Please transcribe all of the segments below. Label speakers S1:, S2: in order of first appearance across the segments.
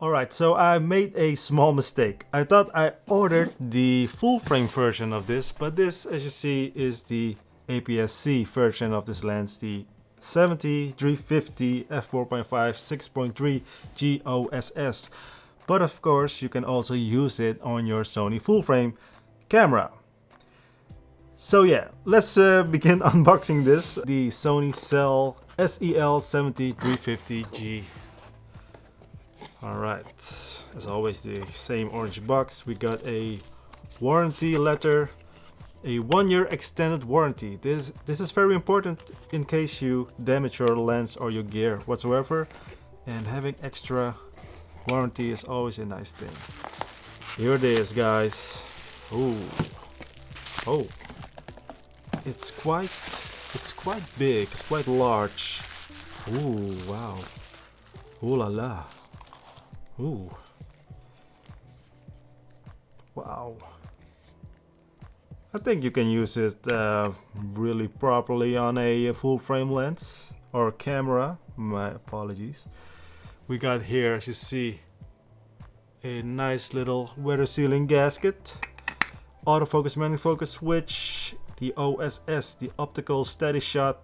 S1: Alright, so I made a small mistake. I thought I ordered the full frame version of this, but this, as you see, is the APS-C version of this lens, the 70-350 f4.5-6.3 OSS. But of course, you can also use it on your Sony full frame camera. So yeah, let's begin unboxing this. The Sony SEL 70-350G. Alright, as always, the same orange box. We got a warranty letter, a 1-year extended warranty. This is very important in case you damage your lens or your gear whatsoever, and having extra warranty is always a nice thing. Here it is, guys. Oh, it's quite big, it's quite large. Ooh, wow. Ooh la la. Ooh. Wow. I think you can use it really properly on a full frame lens or camera. My apologies. We got here, as you see, a nice little weather sealing gasket, autofocus manual focus switch, the OSS, the optical steady shot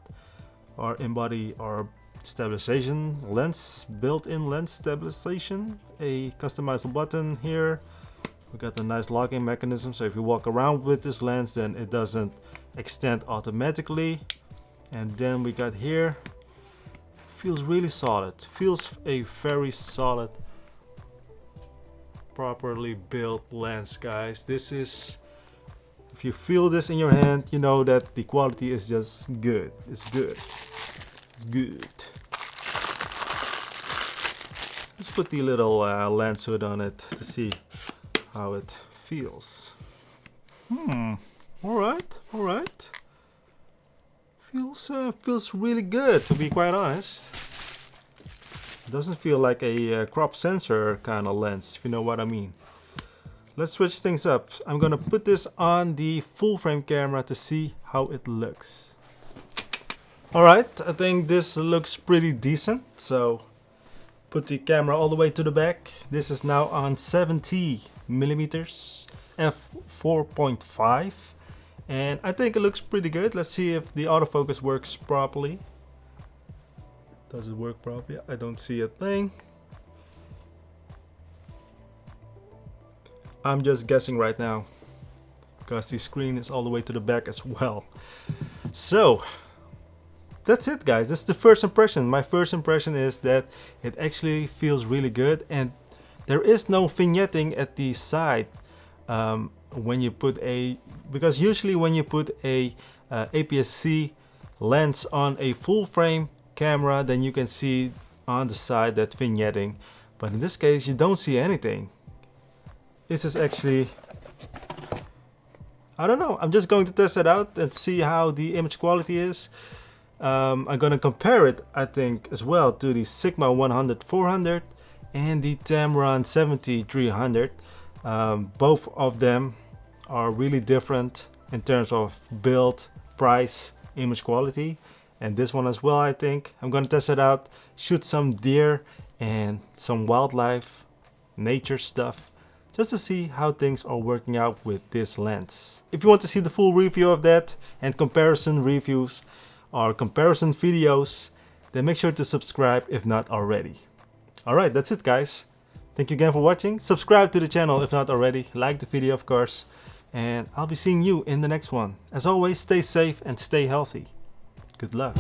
S1: or in-body or stabilization lens, built-in lens stabilization, a customizable button here. We got a nice locking mechanism, so if you walk around with this lens then it doesn't extend automatically. And then we got here, feels really solid, feels a very solid, properly built lens, guys. This is, if you feel this in your hand, you know that the quality is just good. It's good. Good. Let's put the little lens hood on it to see how it feels. Alright. Feels really good, to be quite honest. It doesn't feel like a crop sensor kind of lens, if you know what I mean. Let's switch things up. I'm gonna put this on the full frame camera to see how it looks. Alright, I think this looks pretty decent, so put the camera all the way to the back. This is now on 70mm f4.5, and I think it looks pretty good. Let's see if the autofocus works properly. Does it work properly? I don't see a thing. I'm just guessing right now because the screen is all the way to the back as well. So that's it, guys. That's the first impression. My first impression is that it actually feels really good, and there is no vignetting at the side when you put because usually when you put a APS-C lens on a full frame camera, then you can see on the side that vignetting, but in this case you don't see anything. This is actually, I don't know, I'm just going to test it out and see how the image quality is. I'm gonna compare it, I think, as well to the Sigma 100-400 and the Tamron 70-300. Both of them are really different in terms of build, price, image quality, and this one as well. I think I'm gonna test it out, shoot some deer and some wildlife, nature stuff, just to see how things are working out with this lens. If you want to see the full review of that and comparison reviews or comparison videos, then make sure to subscribe if not already. Alright, that's it, guys. Thank you again for watching. Subscribe to the channel if not already. Like the video, of course. And I'll be seeing you in the next one. As always, stay safe and stay healthy. Good luck.